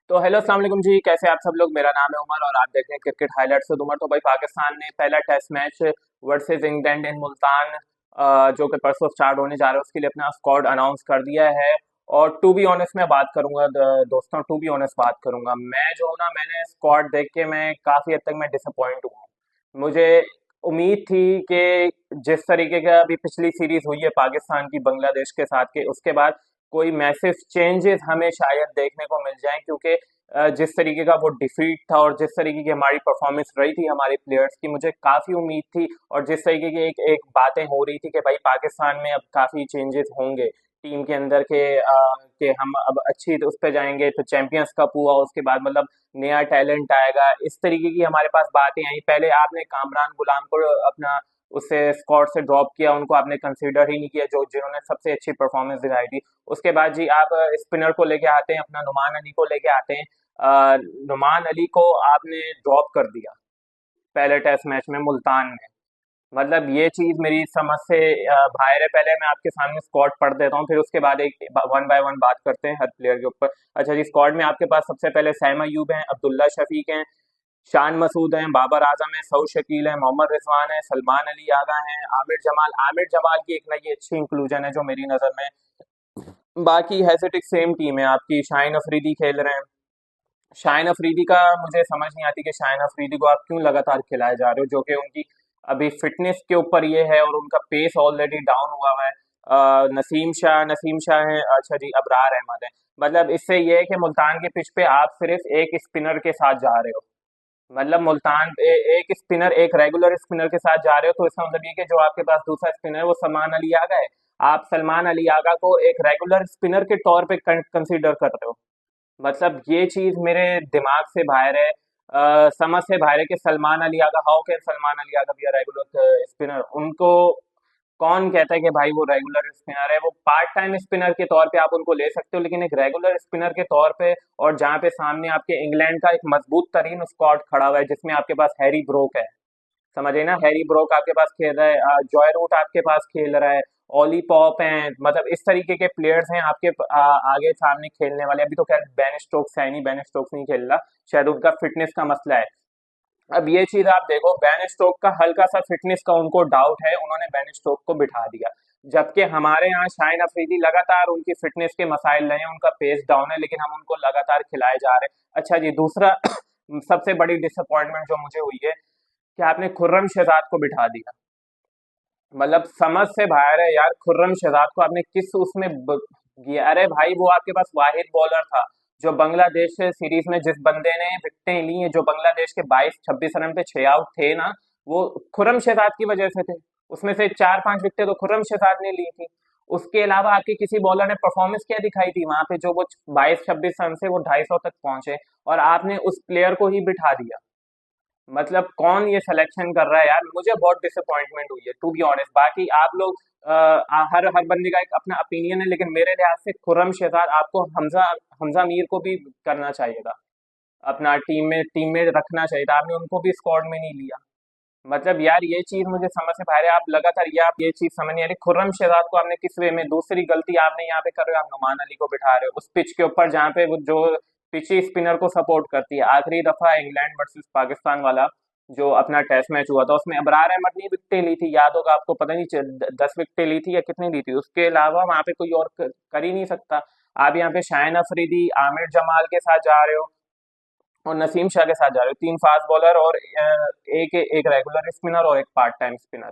तो हेलो अस्सलाम वालेकुम जी, कैसे आप सब लोग। मेरा नाम है उमर और आप देख रहे हैं क्रिकेट हाइलाइट्स। उमर। तो भाई पाकिस्तान ने पहला test match versus England in Multan जो कि परसों स्टार्ट होने जा रहा है उसके लिए अपना स्क्वाड अनाउंस कर दिया है। और टू बी ऑनेस्ट मैं बात करूंगा दोस्तों, टू बी ऑनेस्ट बात करूंगा, मैं जो हूं ना, मैंने स्क्वाड देख के मैं काफी हद तक मैं डिसअपॉइंट हुआ हूं। मुझे उम्मीद थी कि जिस तरीके का अभी पिछली सीरीज हुई है पाकिस्तान की बांग्लादेश के साथ के, उसके बाद कोई मैसिव चेंजेस हमें शायद देखने को मिल जाएं, क्योंकि जिस तरीके का वो डिफीट था और जिस तरीके की हमारी परफॉर्मेंस रही थी हमारे प्लेयर्स की, मुझे काफी उम्मीद थी। और जिस तरीके की एक एक बातें हो रही थी कि भाई पाकिस्तान में अब काफी चेंजेस होंगे टीम के अंदर के हम अब अच्छी उस पे जाएंगे, तो चैंपियंस कप हुआ उसके बाद मतलब नया टैलेंट आएगा, इस तरीके की हमारे पास बातें आई। पहले आपने कामरान गुलाम को अपना उससे स्क्वाड से ड्रॉप किया, उनको आपने कंसीडर ही नहीं किया जो जिन्होंने सबसे अच्छी परफॉर्मेंस दिखाई थी। उसके बाद जी आप स्पिनर को लेके आते हैं, अपना नुमान अली को लेके आते हैं। नुमान अली को आपने ड्रॉप कर दिया पहले टेस्ट मैच में मुल्तान में। मतलब ये चीज मेरी समझ से बाहर है। पहले मैं आपके सामने स्क्वाड पढ़ देता हूँ, फिर उसके बाद एक वन बाय वन बात करते हैं हर प्लेयर के ऊपर। अच्छा जी, स्क्वाड में आपके पास सबसे पहले सैम अयूब हैं, अब्दुल्ला शफीक हैं, शान मसूद हैं, बाबर आजम है, सऊद शकील है, मोहम्मद रिजवान है, सलमान अली आगा हैं, आमिर जमाल की एक नई अच्छी इंक्लूजन है जो मेरी नज़र में। बाकी हैसिटिक सेम टीम है आपकी। शाहीन अफरीदी खेल रहे हैं। शाहीन अफरीदी का मुझे समझ नहीं आती कि शाहीन अफरीदी को आप क्यों लगातार खिलाए जा रहे हो, जो कि उनकी अभी फिटनेस के ऊपर ये है और उनका पेस ऑलरेडी डाउन हुआ हुआ है। नसीम शाह है, अच्छा जी, अबरार अहमद है। मतलब इससे ये है कि मुल्तान के पिच पे आप सिर्फ एक स्पिनर के साथ जा रहे हो। मतलब एक स्पिनर, एक रेगुलर स्पिनर के साथ जा रहे हो, तो इसका मतलब ये कि जो आपके पास दूसरा स्पिनर है वो सलमान अली आगा है। आप सलमान अली आगा को एक रेगुलर स्पिनर के तौर पे कंसीडर कर रहे हो। मतलब ये चीज मेरे दिमाग से बाहर है, समझ से बाहर है कि Salman Ali Agha, how can Salman Ali Agha be regular spinner. उनको कौन कहता है कि भाई वो रेगुलर स्पिनर है? वो पार्ट टाइम स्पिनर के तौर पे आप उनको ले सकते हो, लेकिन एक रेगुलर स्पिनर के तौर पे, और जहाँ पे सामने आपके इंग्लैंड का एक मजबूत तरीन स्क्वाड खड़ा हुआ है जिसमें आपके पास हैरी ब्रोक है, समझिए ना, हैरी ब्रोक आपके पास खेल रहा है, जॉय रूट आपके पास खेल रहा है, ओली पॉप हैं, मतलब इस तरीके के प्लेयर्स हैं आपके आगे सामने खेलने वाले। अभी तो खैर बेन स्टोक्स है नहीं, बेन स्टोक्स नहीं खेल रहा, शायद उनका फिटनेस का मसला है। अब ये चीज आप देखो, बेन स्टोक का हल्का सा फिटनेस का उनको डाउट है, उन्होंने बेन स्टोक को बिठा दिया। जबकि हमारे यहाँ शाहीन अफरीदी लगातार उनकी फिटनेस के मसाइल रहे हैं, उनका पेस डाउन है, लेकिन हम उनको लगातार खिलाए जा रहे हैं। अच्छा जी, दूसरा सबसे बड़ी डिसअपॉइंटमेंट जो मुझे हुई है कि आपने खुर्रम शहजाद को बिठा दिया। मतलब समझ से बाहर है यार, खुर्रम शहजाद को आपने किस उसमें किया? अरे भाई, वो आपके पास वाहिद बॉलर था जो बांग्लादेश से सीरीज में जिस बंदे ने विकेटें ली हैं, जो बांग्लादेश के 22-26 रन पे 6 आउट थे ना, वो खुर्रम शहजाद की वजह से थे। उसमें से 4-5 विकेटें तो खुर्रम शहजाद ने ली थी। उसके अलावा आपके किसी बॉलर ने परफॉर्मेंस क्या दिखाई थी वहां पे, जो वो 22-26 रन से वो 250 तक पहुंचे, और आपने उस प्लेयर को ही बिठा दिया? मतलब कौन ये सिलेक्शन कर रहा है यार? मुझे बहुत डिसअपॉइंटमेंट हुई है टू बी ऑनेस्ट। बाकी आप लोग हर हर बंदे का एक अपना ओपिनियन है, लेकिन मेरे लिहाज से खुर्रम शहजाद आपको हमजा हमजा मीर को भी करना चाहिए था, अपना टीम में रखना चाहिए था, आपने उनको भी स्क्वाड में नहीं लिया। मतलब यार ये चीज मुझे समझ से बाहर है। आप लगातार आप ये चीज समझ नहीं आ रही, खुर्रम शहजाद को आपने किस वे में, दूसरी गलती आपने यहाँ पे कर रहे हो, आप नुमान अली को बिठा रहे हो उस पिच के ऊपर जहाँ पे वो जो पिच ही स्पिनर को सपोर्ट करती है। आखिरी दफा इंग्लैंड वर्सेस पाकिस्तान वाला जो अपना टेस्ट मैच हुआ था, उसमें अबरार अहमद ने विकेटें ली थी, याद होगा आपको, पता नहीं 10 विकेटें ली थी या कितनी ली थी, उसके अलावा वहां पे कोई और कर ही नहीं सकता। आप यहाँ पे शाहीन अफरीदी, आमिर जमाल के साथ जा रहे हो और नसीम शाह के साथ जा रहे हो, तीन फास्ट बॉलर और एक एक रेगुलर स्पिनर और एक पार्ट टाइम स्पिनर।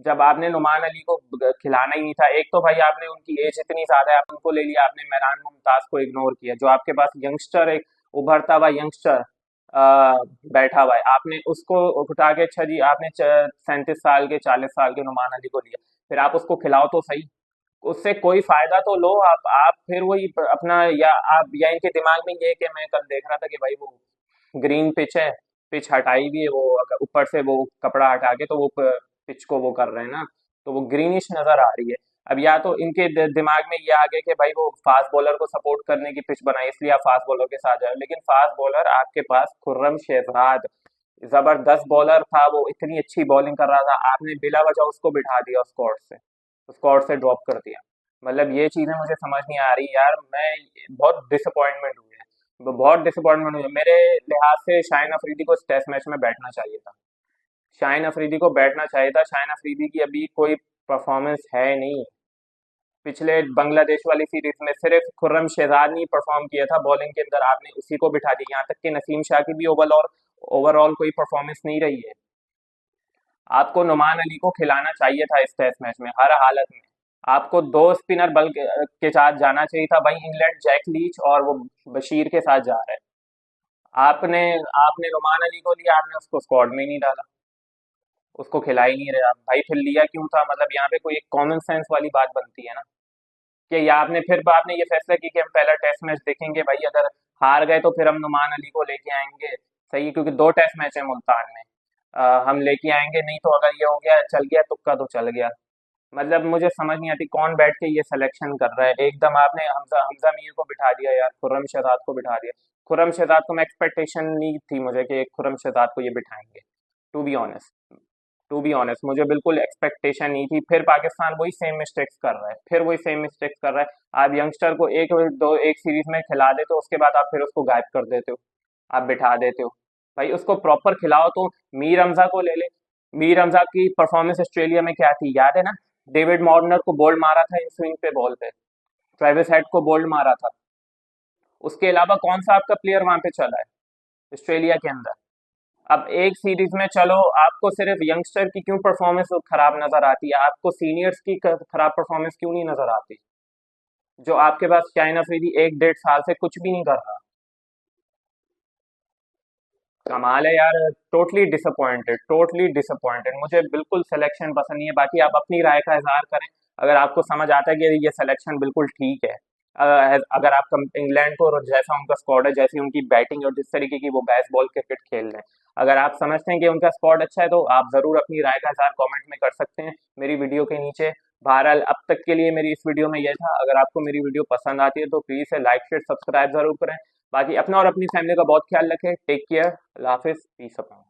जब आपने नुमान अली को खिलाना ही नहीं था, एक तो भाई आपने उनकी एज इतनी ज्यादा है, आप उनको ले लिया, आपने मेहरान मुमताज को इग्नोर किया, जो आपके पास यंगस्टर, एक उभरता हुआ यंगस्टर बैठा हुआ है, आपने उसको उठा के, अच्छा जी, आपने 37 साल के 40 साल के नुमान अली को लिया, फिर आप उसको खिलाओ तो सही, उससे कोई फायदा तो लो आप फिर वही अपना, या आप, या इनके दिमाग में ये है कि मैं कल देख रहा था कि भाई वो ग्रीन पिच है, पिच हटाई भी है, वो अगर ऊपर से वो कपड़ा हटा के तो वो पिच को वो कर रहे हैं ना, तो वो ग्रीनिश नजर आ रही है। अब या तो इनके दिमाग में ये आ गया कि भाई वो फास्ट बॉलर को सपोर्ट करने की पिच बनाई, इसलिए आप फास्ट बॉलर के साथ जाओ, लेकिन फास्ट बॉलर आपके पास खुर्रम शहजाद जबरदस्त बॉलर था, वो इतनी अच्छी बॉलिंग कर रहा था, आपने बिला वजह उसको बिठा दिया, स्कॉट से ड्रॉप कर दिया। मतलब ये चीजें मुझे समझ नहीं आ रही यार, मैं बहुत डिसअपॉइंटमेंट हुई है। बहुत डिसअपॉइंटमेंट हुई मेरे लिहाज से। शाहिन अफरीदी को इस टेस्ट मैच में बैठना चाहिए था। शाहिन अफरीदी को बैठना चाहिए था। शाहिन अफरीदी की अभी कोई परफॉर्मेंस है नहीं। पिछले बांग्लादेश वाली सीरीज में सिर्फ खुर्रम शहजाद ने परफॉर्म किया था बॉलिंग के अंदर, आपने उसी को बिठा दिया। यहाँ तक कि नसीम शाह की भी ओवरऑल कोई परफॉर्मेंस नहीं रही है। आपको नुमान अली को खिलाना चाहिए था इस टेस्ट मैच में हर हालत में। आपको दो स्पिनर बल के साथ जाना चाहिए था भाई। इंग्लैंड जैक लीच और वो बशीर के साथ जा रहा है। आपने आपने नुमान अली को लिया, आपने उसको स्क्वाड में ही नहीं डाला, उसको खिला ही नहीं रहे आप भाई। फिर लिया क्यों था? मतलब यहाँ पे कोई एक कॉमन सेंस वाली बात बनती है ना, कि या आपने ये फैसला किया कि हम पहला टेस्ट मैच देखेंगे भाई, अगर हार गए तो फिर हम नुमान अली को लेके आएंगे। सही है, क्योंकि दो टेस्ट मैच है मुल्तान में। हम लेके आएंगे, नहीं तो अगर ये हो गया चल गया तुक्का तो चल गया। मतलब मुझे समझ नहीं आती कौन बैठ के ये सिलेक्शन कर रहा है। एकदम आपने हमजा हमजा मीर को बिठा दिया यार, खुर्रम शहजाद को बिठा दिया। खुर्रम शहजाद को मैं एक्सपेक्टेशन नहीं थी मुझे कि खुर्रम शहजाद को ये बिठाएंगे। टू बी ऑनेस्ट, मुझे बिल्कुल एक्सपेक्टेशन नहीं थी। फिर पाकिस्तान वही सेम मिस्टेक्स कर रहा है, फिर वही सेम मिस्टेक्स कर रहा है। आप यंगस्टर को एक सीरीज में खिला देते हो, उसके बाद आप फिर उसको गायब कर देते हो, आप बिठा देते हो। भाई उसको प्रॉपर खिलाओ। तो मीर हमजा को ले ले। मीर हमजा की परफॉर्मेंस ऑस्ट्रेलिया में क्या थी याद है ना? डेविड मॉर्नर को बोल्ड मारा था इन स्विंग पे बॉल पे, ट्रेविस हेड को बोल्ड मारा था। उसके अलावा कौन सा आपका प्लेयर वहां पे चला है ऑस्ट्रेलिया के अंदर? अब एक सीरीज में चलो, आपको सिर्फ यंगस्टर की क्यों परफॉर्मेंस खराब नजर आती है? आपको सीनियर्स की खराब परफॉर्मेंस क्यों नहीं नजर आती? जो आपके पास शाहिन अफरीदी एक डेढ़ साल से कुछ भी नहीं कर रहा। कमाल है यार। Totally disappointed, totally disappointed. मुझे बिल्कुल सिलेक्शन पसंद नहीं है। बाकी आप अपनी राय का इजहार करें, अगर आपको समझ आता है कि ये सिलेक्शन बिल्कुल ठीक है। अगर आप इंग्लैंड को, और जैसा उनका स्क्वाड है, जैसी उनकी बैटिंग और जिस तरीके की वो बेसबॉल क्रिकेट खेल रहे हैं, अगर आप समझते हैं कि उनका स्क्वाड अच्छा है तो आप जरूर अपनी राय का इजहार कमेंट में कर सकते हैं मेरी वीडियो के नीचे। बहरहाल अब तक के लिए मेरी इस वीडियो में यह था। अगर आपको मेरी वीडियो पसंद आती है तो प्लीज़ से लाइक शेयर सब्सक्राइब जरूर करें। बाकी अपना और अपनी फैमिली का बहुत ख्याल रखें। Take care. अल्लाह हाफिज़। Peace upon.